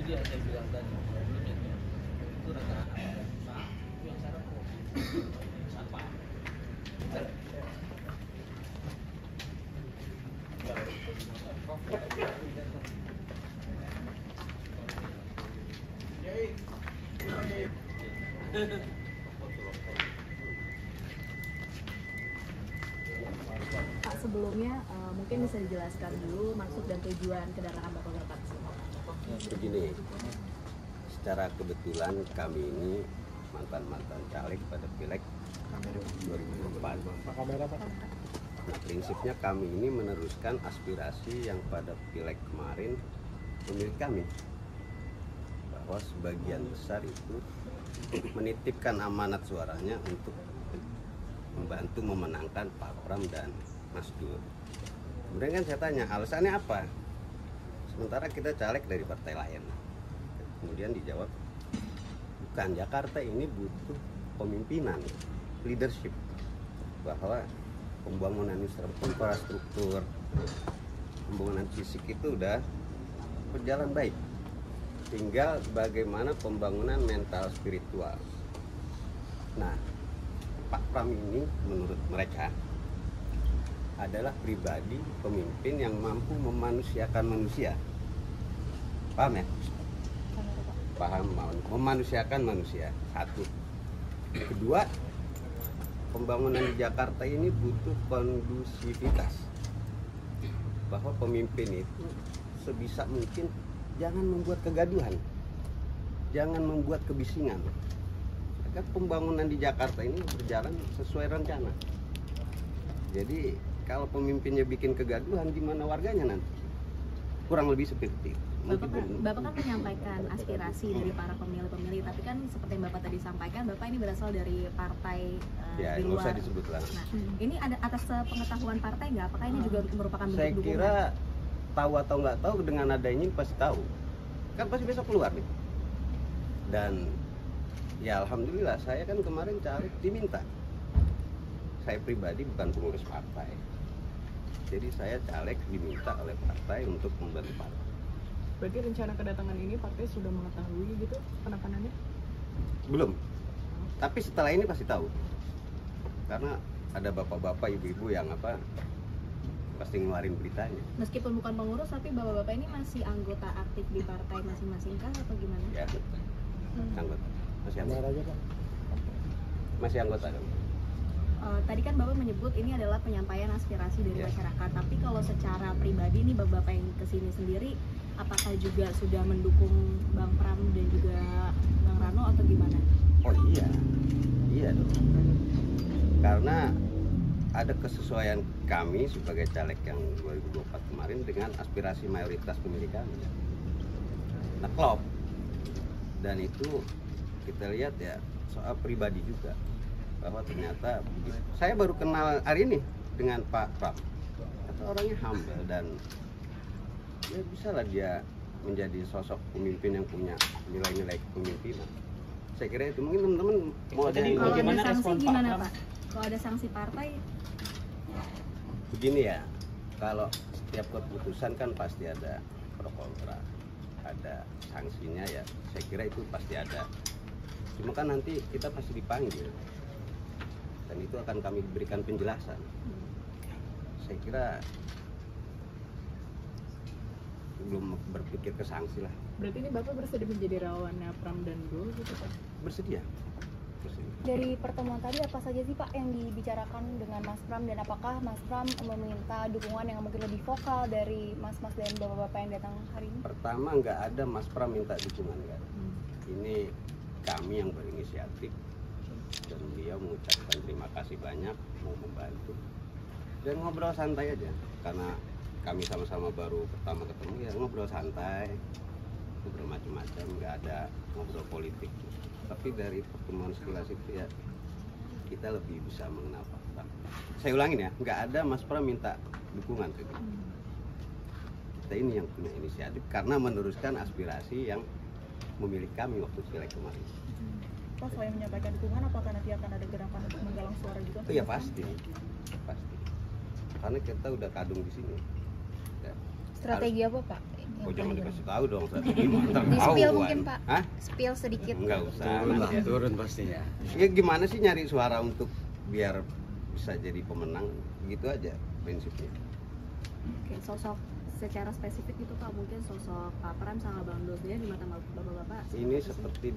dia saya bilang tadi problemnya itu rata-rata pengusaha itu yang syarat kok siapa Pak, sebelumnya mungkin bisa dijelaskan dulu maksud dan tujuan kedatangan Bapak-Bapak ke sini. Begini, secara kebetulan kami ini mantan caleg pada Pileg 2024. Nah, prinsipnya kami ini meneruskan aspirasi yang pada Pileg kemarin memilih kami, bahwa sebagian besar itu menitipkan amanat suaranya untuk membantu memenangkan Pak Pram dan Mas Dur. Kemudian kan saya tanya alasannya apa, sementara kita caleg dari partai lain. Kemudian dijawab, bukan, Jakarta ini butuh pemimpinan, leadership, bahwa pembangunan infrastruktur, pembangunan fisik itu udah berjalan baik, tinggal bagaimana pembangunan mental spiritual. Nah, Pak Pram ini menurut mereka adalah pribadi pemimpin yang mampu memanusiakan manusia. Paham ya? Paham, memanusiakan manusia. Satu. Kedua, pembangunan di Jakarta ini butuh kondusivitas, bahwa pemimpin itu sebisa mungkin jangan membuat kegaduhan, jangan membuat kebisingan. Karena pembangunan di Jakarta ini berjalan sesuai rencana. Jadi kalau pemimpinnya bikin kegaduhan, gimana warganya nanti? Kurang lebih seperti itu. Bapak kan menyampaikan aspirasi dari para pemilih-pemilih, tapi kan seperti yang Bapak tadi sampaikan, Bapak ini berasal dari partai ya, di luar. usah disebut lah. Nah, ini ada atas pengetahuan partai nggak? Apakah ini juga merupakan bentuk Saya dukungan? kira tahu atau nggak tahu, dengan adanya ini pasti tahu. Kan pasti besok keluar nih. Dan ya alhamdulillah, saya kan kemarin caleg diminta. Saya pribadi bukan pengurus partai. Jadi saya caleg diminta oleh partai untuk membantu partai. Berarti rencana kedatangan ini partai sudah mengetahui gitu penekanannya? Belum. Tapi setelah ini pasti tahu. Karena ada bapak-bapak, ibu-ibu yang pasti ngeluarin beritanya. Meskipun bukan pengurus, tapi bapak-bapak ini masih anggota aktif di partai masing-masing kah atau gimana? Ya, anggota. Masih anggota. Masih anggota dong. Tadi kan Bapak menyebut ini adalah penyampaian aspirasi dari masyarakat, tapi kalau secara pribadi nih Bapak yang kesini sendiri, apakah juga sudah mendukung Bang Pram dan juga Bang Rano atau gimana? Oh iya dong. Karena ada kesesuaian kami sebagai caleg yang 2024 kemarin dengan aspirasi mayoritas pemilih kami. Nah, klop. Dan itu kita lihat ya soal pribadi juga, bahwa ternyata saya baru kenal hari ini dengan Pak Pram. Atau orangnya humble dan ya bisa lah dia menjadi sosok pemimpin yang punya nilai-nilai kepemimpinan. Saya kira itu. Mungkin teman-teman mau ada yang kalau bagaimana ada sanksi respon Pak gimana Pram? Pak? Kalau ada sanksi partai? Begini ya, kalau setiap keputusan kan pasti ada pro kontra, ada sanksinya ya. Saya kira itu pasti ada. Cuma kan nanti kita pasti dipanggil dan itu akan kami berikan penjelasan. Saya kira belum berpikir ke sanksi lah. Berarti ini Bapak bersedia menjadi relawannya Pram dan Dul gitu Pak? Bersedia. Dari pertemuan tadi apa saja sih Pak yang dibicarakan dengan Mas Pram, dan apakah Mas Pram meminta dukungan yang mungkin lebih vokal dari mas-mas dan bapak-bapak yang datang hari ini? Pertama, nggak ada Mas Pram minta dukungan kan. Ini kami yang berinisiatif dan beliau mengucapkan terima kasih banyak, mau membantu dan ngobrol santai aja, karena kami sama-sama baru pertama ketemu ya, ngobrol santai, ngobrol macam-macam, nggak ada ngobrol politik. Tapi dari pertemuan sekilas itu ya kita lebih bisa mengenal Pak Pram. Saya ulangin ya, nggak ada Mas Pram minta dukungan gitu. Kita ini yang punya inisiatif karena meneruskan aspirasi yang memilih kami waktu Pileg kemarin. Pak, selain menyampaikan dukungan, apakah nanti akan ada gerakan untuk menggalang suara juga? Oh ya pasti. Karena kita udah kadung di sini. Ya. Strategi apa Pak Oh jangan dikasih tahu dong, saya gimana Di spill tahu mungkin kan. Pak. Hah? Spill sedikit. Enggak usah. Turun lah, nanti. turun pastinya. Ya gimana sih nyari suara untuk biar bisa jadi pemenang, gitu aja prinsipnya. Oke, sosok secara spesifik itu Pak, mungkin sosok Pak Pram sama Bang Dul sendiri di mata bapak-bapak Ini seperti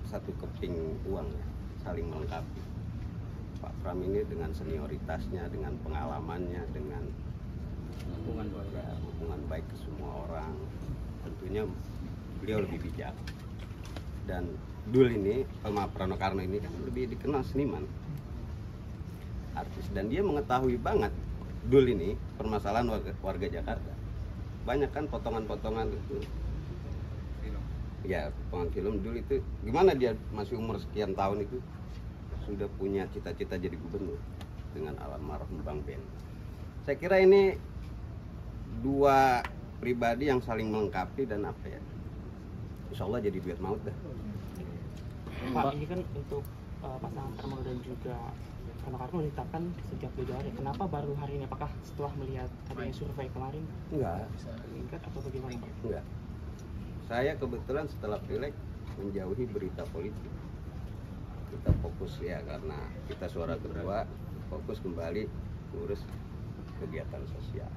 satu keping uang ya, saling melengkapi. Pak Pram ini dengan senioritasnya, dengan pengalamannya, dengan hubungan baik ke semua orang, tentunya beliau lebih bijak. Dan Dul ini, sama Rano Karno ini kan lebih dikenal seniman, artis, dan dia mengetahui banget Dul ini permasalahan warga Jakarta. Banyak kan potongan-potongan itu. Ya, potongan film Dul itu gimana dia masih umur sekian tahun itu sudah punya cita-cita jadi gubernur dengan almarhum Bang Ben. Saya kira ini dua pribadi yang saling melengkapi dan apa ya, insya Allah jadi duet maut dah. Pak, ini kan untuk pasangan Pramono dan juga Rano Karno ditetapkan sejak Februari. Kenapa baru hari ini? Apakah setelah melihat adanya survei kemarin Enggak, meningkat atau bagaimana Pak? enggak. Saya kebetulan setelah pileg menjauhi berita politik. Kita fokus ya, karena kita suara kedua, fokus kembali urus kegiatan sosial.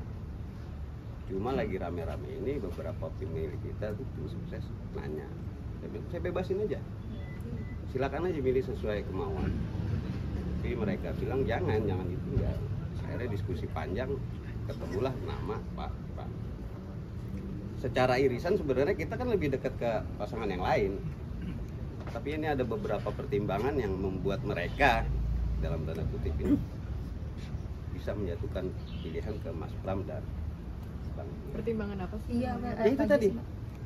Cuma lagi rame-rame ini beberapa pemilih kita tuh tim sukses nanya, saya bebasin aja, silakan aja milih sesuai kemauan. Tapi mereka bilang jangan ditinggal. Akhirnya diskusi panjang, ketemulah nama Pak Pram. Secara irisan sebenarnya kita kan lebih dekat ke pasangan yang lain, tapi ini ada beberapa pertimbangan yang membuat mereka dalam tanda kutip ini bisa menjatuhkan pilihan ke Mas Pram dan Bang. Pertimbangan apa sih? Iya, Pak. Ya itu tadi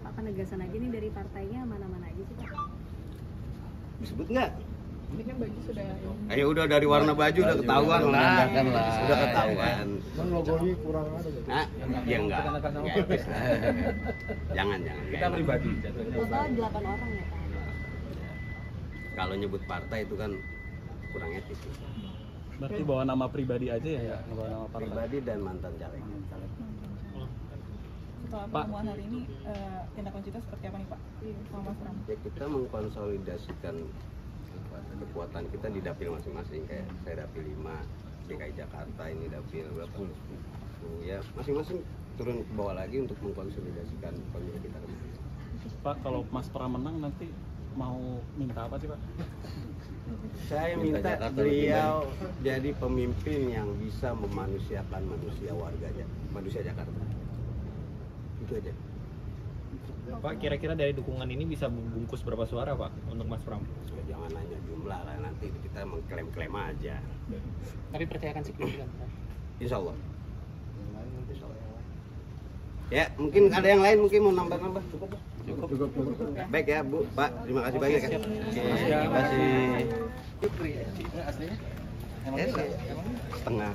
Pak, penegasan aja nih dari partainya mana-mana aja sih Pak? disebut nggak? Ini kan baju sudah Ayo udah dari warna baju udah ketahuan lah, menandakan lah. udah ketahuan. Kan logonya kurang ada. Nah, ya enggak etis lah. Jangan. Kita pribadi jatuhnya. Total 8 orang ya Pak? Kalau nyebut partai itu kan kurang etis. Berarti bawa nama pribadi aja ya, bawa nama partai. Pribadi dan mantan caleg. setelah pertemuan hari ini tindak lanjutnya seperti apa nih Pak? Sama Mas Pram. Ya kita mengkonsolidasikan kekuatan kita di dapil masing-masing, kayak saya dapil 5 DKI Jakarta, ini dapil berapa? Ya masing-masing turun ke bawah lagi untuk mengkonsolidasikan pemilih kita. Pak, kalau Mas Pram menang nanti mau minta apa sih Pak? Saya Minta minta Jakarta beliau jadi pemimpin yang bisa memanusiakan manusia Jakarta. Itu aja. Pak, kira-kira dari dukungan ini bisa membungkus berapa suara Pak untuk Mas Pram? Jangan nanya jumlah lah, nanti kita mengklaim-klaim aja. Tapi percayakan signifikan Pak. Insya Allah. Ya, mungkin ada yang lain mungkin mau nambah-nambah. Cukup. Baik ya Bu, Pak, terima kasih banyak ya. Terima kasih. Aslinya? Setengah.